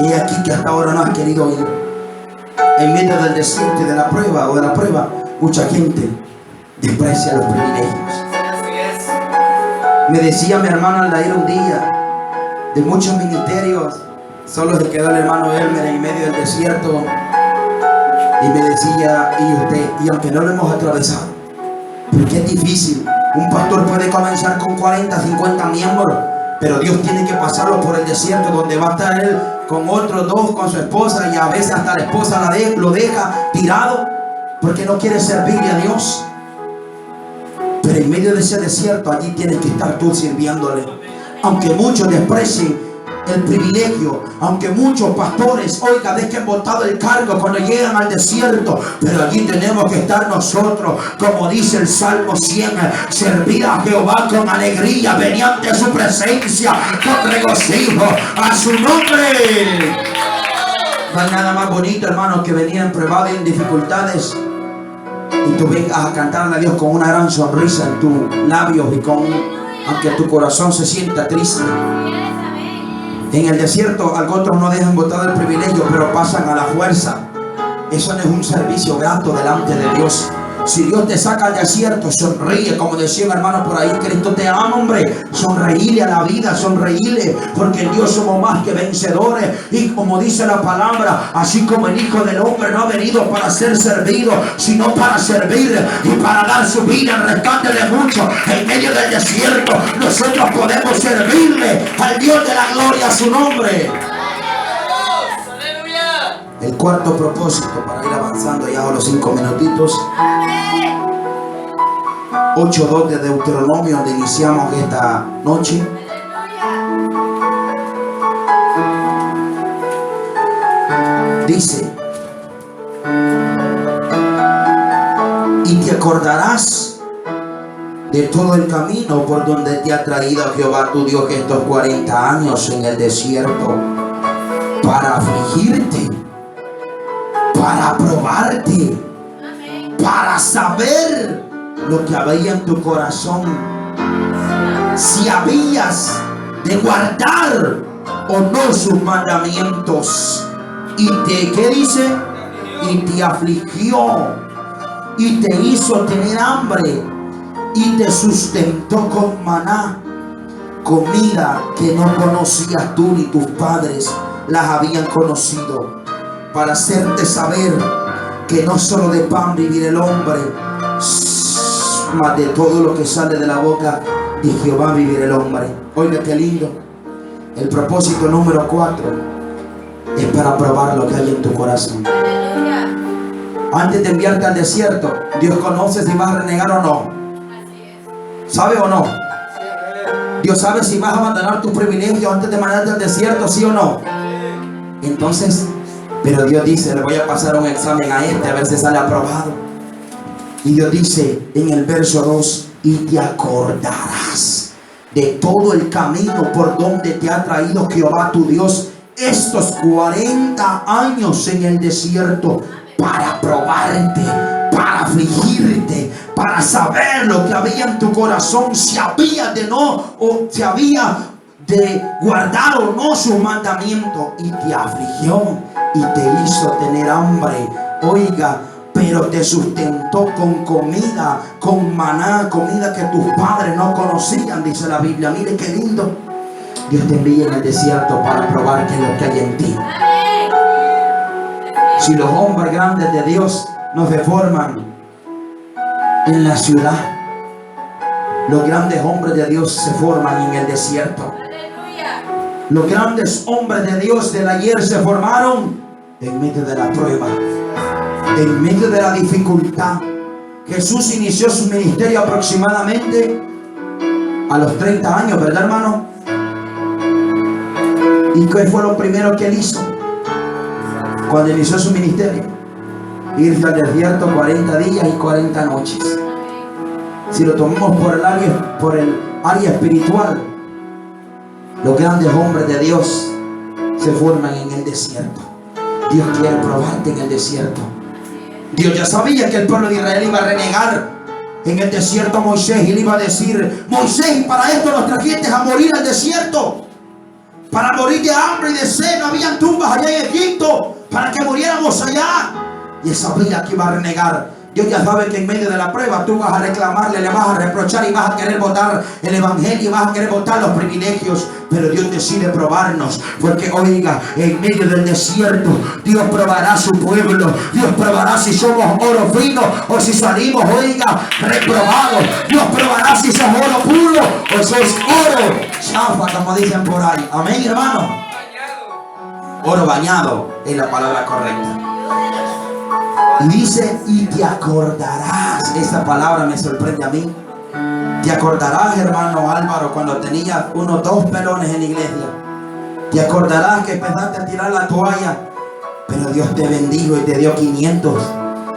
Y aquí que hasta ahora no has querido ir. En medio del desierto y de la prueba o de la prueba, mucha gente desprecia los privilegios. Me decía mi hermano Aldair un día, de muchos ministerios, solo se quedó el hermano Elmer en medio del desierto. Y me decía: y usted, y aunque no lo hemos atravesado, porque es difícil. Un pastor puede comenzar con 40, 50 miembros, pero Dios tiene que pasarlo por el desierto, donde va a estar él con otros 2, con su esposa, y a veces hasta la esposa lo deja tirado porque no quiere servirle a Dios. Pero en medio de ese desierto, allí tienes que estar tú sirviéndole. Aunque muchos desprecien el privilegio, aunque muchos pastores, oiga, dejen botado el cargo cuando llegan al desierto, pero allí tenemos que estar nosotros, como dice el Salmo 100, servir a Jehová con alegría, venir ante su presencia con regocijo a su nombre. No hay nada más bonito, hermano, que venir en pruebas y en dificultades y tú vengas a cantarle a Dios con una gran sonrisa en tus labios y aunque tu corazón se sienta triste. En el desierto, otros no dejan botar el privilegio, pero pasan a la fuerza. Eso no es un servicio grato delante de Dios. Si Dios te saca al desierto, sonríe, como decía un hermano por ahí: Cristo te ama, hombre. Sonreíle a la vida, sonreíle, porque en Dios somos más que vencedores. Y como dice la palabra, así como el Hijo del Hombre no ha venido para ser servido, sino para servir y para dar su vida en rescate de muchos. En medio del desierto, nosotros podemos servirle al Dios de la gloria, a su nombre. El cuarto propósito, para ir avanzando ya a los 5 minutitos. 8:2 de Deuteronomio, donde iniciamos esta noche. Dice: y te acordarás de todo el camino por donde te ha traído Jehová tu Dios estos 40 años en el desierto, para afligirte, para probarte, para saber lo que había en tu corazón, si habías de guardar o no sus mandamientos. Y ¿qué dice? Y te afligió y te hizo tener hambre y te sustentó con maná, comida que no conocías tú ni tus padres las habían conocido, para hacerte saber que no solo de pan vivir el hombre, mas de todo lo que sale de la boca de Jehová vivir el hombre. Oiga qué lindo. El propósito número 4 es para probar lo que hay en tu corazón. Antes de enviarte al desierto, Dios conoce si vas a renegar o no. ¿Sabe o no? Dios sabe si vas a abandonar tus privilegios antes de mandarte al desierto, ¿sí o no? Entonces, pero Dios dice, le voy a pasar un examen a este a ver si sale aprobado. Y Dios dice en el verso 2, y te acordarás de todo el camino por donde te ha traído Jehová tu Dios estos 40 años en el desierto, para probarte, para afligirte, para saber lo que había en tu corazón, si había de no, o si había de guardar o no su mandamiento. Y te afligió y te hizo tener hambre. Oiga, pero te sustentó con comida, con maná, comida que tus padres no conocían, dice la Biblia. Mire qué lindo. Dios te envía en el desierto para probar qué es lo que hay en ti. Si los hombres grandes de Dios no se forman en la ciudad, los grandes hombres de Dios se forman en el desierto. Los grandes hombres de Dios del ayer se formaron en medio de la prueba, en medio de la dificultad. Jesús inició su ministerio aproximadamente a los 30 años, ¿verdad, hermano? ¿Y qué fue lo primero que él hizo cuando inició su ministerio? Irse al desierto 40 días y 40 noches. Si lo tomamos por el área espiritual, los grandes hombres de Dios se forman en el desierto. Dios quiere probarte en el desierto. Dios ya sabía que el pueblo de Israel iba a renegar en el desierto a Moisés, y le iba a decir: Moisés, para esto nos trajiste a morir al desierto, para morir de hambre y de sed. No habían tumbas allá en Egipto para que muriéramos allá. Y él sabía que iba a renegar. Dios ya sabe que en medio de la prueba tú vas a reclamarle, le vas a reprochar y vas a querer botar el evangelio y vas a querer botar los privilegios. Pero Dios decide probarnos, porque oiga, en medio del desierto Dios probará su pueblo. Dios probará si somos oro fino o si salimos, oiga, reprobados. Dios probará si sos oro puro o sos oro chafa, como dicen por ahí. Amén, hermano. Oro bañado es la palabra correcta. Y dice, y te acordarás. Esa palabra me sorprende a mí. Te acordarás, hermano Álvaro, cuando tenías unos 2 pelones en la iglesia. Te acordarás que empezaste a tirar la toalla, pero Dios te bendijo y te dio 500.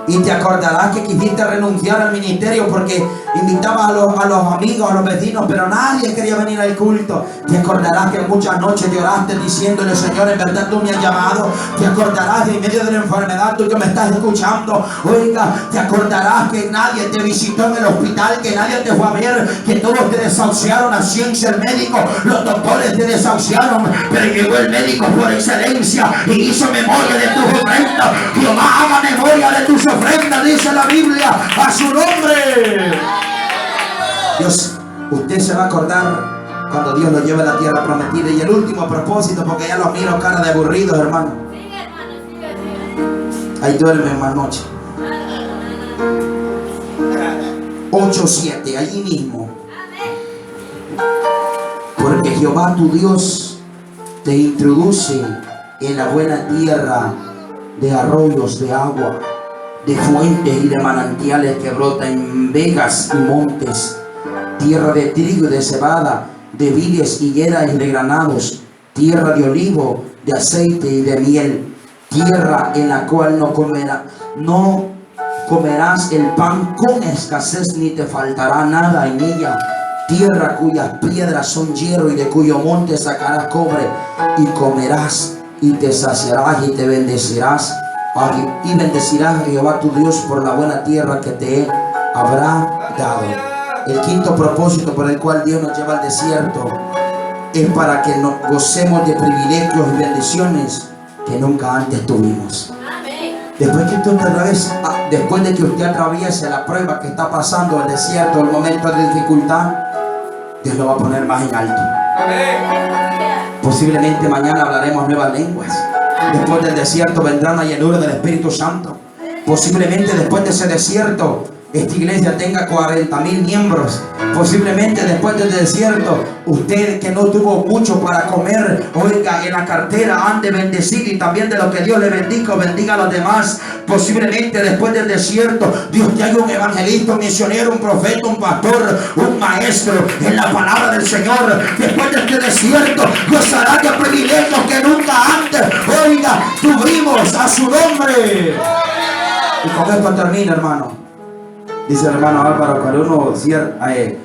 Y te acordarás que quisiste renunciar al ministerio porque invitabas a los amigos, a los vecinos, pero nadie quería venir al culto. Te acordarás que muchas noches lloraste diciéndole: Señor, en verdad tú me has llamado. Te acordarás que en medio de la enfermedad tú que me estás escuchando, oiga, te acordarás que nadie te visitó en el hospital, que nadie te fue a ver, que todos te desahuciaron a ciencia el médico, los doctores te desahuciaron, pero llegó el médico por excelencia y hizo memoria de tus ofrendas. Jehová haga memoria de tus ofrendas, dice la Biblia, a su nombre. Dios, usted se va a acordar cuando Dios lo lleve a la tierra prometida. Y el último propósito, porque ya los miro cara de aburridos, hermano. Ahí duermen más noche. 8:7, allí mismo. Porque Jehová tu Dios te introduce en la buena tierra de arroyos de agua, de fuentes y de manantiales que brotan en vegas y montes, tierra de trigo y de cebada, de vides, higueras y de granados, tierra de olivo, de aceite y de miel, tierra en la cual no comerás el pan con escasez, ni te faltará nada en ella, tierra cuyas piedras son hierro y de cuyo monte sacarás cobre, y comerás y te saciarás y te bendecirás, y bendecirás a Jehová tu Dios por la buena tierra que te habrá dado. El quinto propósito por el cual Dios nos lleva al desierto es para que nos gocemos de privilegios y bendiciones que nunca antes tuvimos. Después después de que usted atraviese la prueba que está pasando, el desierto, el momento de dificultad, Dios lo va a poner más en alto. Posiblemente mañana hablaremos nuevas lenguas. Después del desierto vendrá la llenura del Espíritu Santo. Posiblemente después de ese desierto esta iglesia tenga 40,000 miembros. Posiblemente después del desierto, usted que no tuvo mucho para comer, oiga, en la cartera ande bendecido, y también de lo que Dios le bendiga a los demás. Posiblemente después del desierto, Dios te haga un evangelista, un misionero, un profeta, un pastor, un maestro en la palabra del Señor. Después de este desierto, Dios hará de privilegios que nunca antes, oiga, tuvimos a su nombre. Y con esto termina, hermano. Dice el hermano Álvaro, cuando uno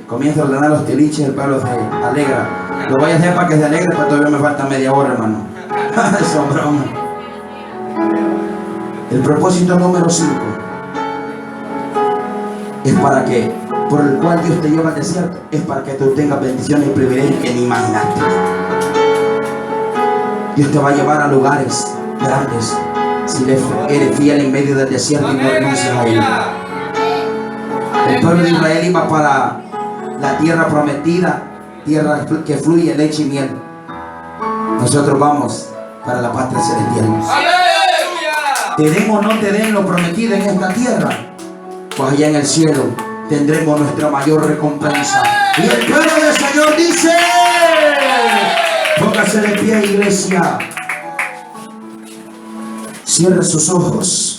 comienza a ordenar los tiliches, el pueblo se alegra. Lo voy a hacer para que se alegre, pero todavía me falta media hora, hermano. Son bromas. El propósito número 5 es para que, por el cual Dios te lleva al desierto, es para que tú tengas bendiciones y privilegios que ni imaginaste. Dios te va a llevar a lugares grandes si eres fiel en medio del desierto y no renuncias a Él. El pueblo de Israel iba para la tierra prometida, tierra que fluye leche y miel. Nosotros vamos para la patria celestial. Te den o no te den lo prometido en esta tierra, pues allá en el cielo tendremos nuestra mayor recompensa. Y el pueblo del Señor dice: póngase de pie, iglesia. Cierre sus ojos.